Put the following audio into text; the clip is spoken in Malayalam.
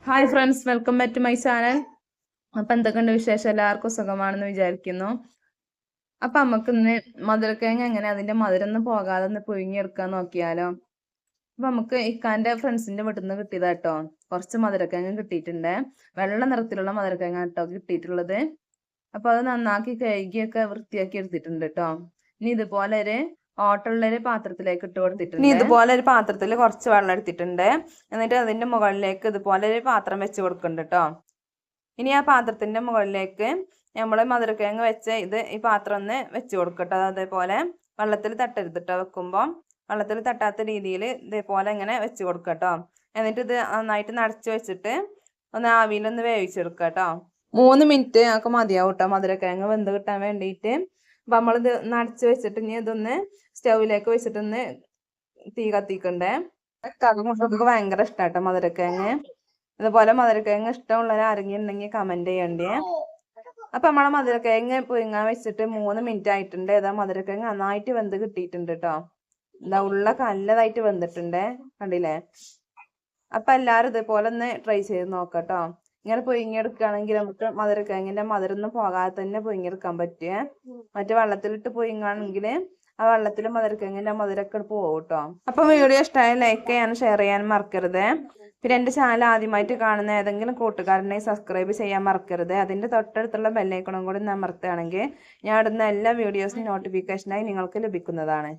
Hi friends, welcome back to my channel. അപ്പം എന്തൊക്കെയുണ്ട് വിശേഷം? എല്ലാവർക്കും സുഖമാണെന്ന് വിചാരിക്കുന്നു. അപ്പം നമുക്ക് ഇന്ന് മധുരക്കിഴങ്ങ് എങ്ങനെ അതിന്റെ മധുരം ഒന്നും പോകാതെ ഒന്ന് പുഴുങ്ങിയെടുക്കാൻ നോക്കിയാലോ. അപ്പം നമുക്ക് ഇക്കാന്റെ ഫ്രണ്ട്സിന്റെ വീട്ടിൽ നിന്ന് കിട്ടിയതാ കേട്ടോ. കുറച്ച് മധുരക്കിഴങ്ങ് കിട്ടിയിട്ടുണ്ട്. വെള്ള നിറത്തിലുള്ള മധുരക്കിഴങ്ങ് കേട്ടോ കിട്ടിയിട്ടുള്ളത്. അപ്പം അത് നന്നാക്കി കഴുകിയൊക്കെ വൃത്തിയാക്കി എടുത്തിട്ടുണ്ട് കേട്ടോ. ഇനി ഇതുപോലെ ഒരു ഓട്ടുള്ളൊരു പാത്രത്തിലേക്ക് ഇട്ട് കൊടുത്തിട്ടുണ്ട്. ഇനി ഇതുപോലെ ഒരു പാത്രത്തിൽ കുറച്ച് വെള്ളം എടുത്തിട്ടുണ്ട്. എന്നിട്ട് അതിന്റെ മുകളിലേക്ക് ഇതുപോലെ ഒരു പാത്രം വെച്ച് കൊടുക്കുന്നുണ്ട് കേട്ടോ. ഇനി ആ പാത്രത്തിന്റെ മുകളിലേക്ക് നമ്മൾ മധുരക്കിഴങ്ങ് വെച്ച ഈ പാത്രം ഒന്ന് വെച്ച് കൊടുക്കട്ടോ. അതേപോലെ വെള്ളത്തിൽ തട്ടരുത് കേട്ടോ. വെക്കുമ്പോൾ വെള്ളത്തിൽ തട്ടാത്ത രീതിയിൽ ഇതേപോലെ ഇങ്ങനെ വെച്ച് കൊടുക്കട്ടോ. എന്നിട്ട് ഇത് നന്നായിട്ട് നടച്ച് വെച്ചിട്ട് ഒന്ന് ആവിയിലൊന്ന് വേവിച്ചെടുക്കുക കേട്ടോ. 3 മിനിറ്റ് ഒക്കെ മതിയാവും കേട്ടോ മധുരക്കിഴങ്ങ് വെന്ത് കിട്ടാൻ വേണ്ടിയിട്ട്. അപ്പം നമ്മളിത് നടച്ച് വെച്ചിട്ട് ഇനി ഇതൊന്ന് സ്റ്റൗവിലേക്ക് വെച്ചിട്ടൊന്ന് തീ കത്തിക്കണ്ടേ. കുട്ടികൾക്ക് ഭയങ്കര ഇഷ്ടമാട്ടോ മധുരക്കിഴങ്ങ്. അതുപോലെ മധുരക്കിഴങ്ങ് ഇഷ്ടമുള്ളവർ ആരെങ്കിലും ഉണ്ടെങ്കിൽ കമന്റ് ചെയ്യണ്ടേ. അപ്പം നമ്മളെ മധുരക്കിഴങ്ങ് പുഴുങ്ങാൻ വെച്ചിട്ട് 3 മിനിറ്റ് ആയിട്ടുണ്ട്. ഏതാ മധുരക്കിഴങ്ങ് നന്നായിട്ട് വെന്ത് കിട്ടിയിട്ടുണ്ട് കേട്ടോ. എന്താ ഉള്ളൊക്കെ നല്ലതായിട്ട് വെന്തിട്ടുണ്ട്, കണ്ടില്ലേ. അപ്പം എല്ലാവരും ഇതേപോലെ ഒന്ന് ട്രൈ ചെയ്ത് നോക്കട്ടോ. ഇങ്ങനെ പുഴുങ്ങിയെടുക്കുകയാണെങ്കിൽ നമുക്ക് മധുരക്കിഴങ്ങിന്റെ മധുരം ഒന്നും പോകാതെ തന്നെ പുഴുങ്ങിയെടുക്കാൻ പറ്റുക. മറ്റേ വെള്ളത്തിലിട്ട് പുഴുങ്ങുകയാണെങ്കിൽ ആ വെള്ളത്തിൽ മധുരക്കിഴങ്ങിന്റെ മധുരമൊക്കെ പോകും കേട്ടോ. അപ്പം വീഡിയോ ഇഷ്ടമായ ലൈക്ക് ചെയ്യാനും ഷെയർ ചെയ്യാനും മറക്കരുത്. പിന്നെ എൻ്റെ ചാനൽ ആദ്യമായിട്ട് കാണുന്ന ഏതെങ്കിലും കൂട്ടുകാരനെ സബ്സ്ക്രൈബ് ചെയ്യാൻ മറക്കരുത്. അതിൻ്റെ തൊട്ടടുത്തുള്ള ബെല്ലൈക്കണും കൂടി അമർത്തുകയാണെങ്കിൽ ഞാൻ ഇടുന്ന എല്ലാ വീഡിയോസും നോട്ടിഫിക്കേഷനായി നിങ്ങൾക്ക് ലഭിക്കുന്നതാണ്.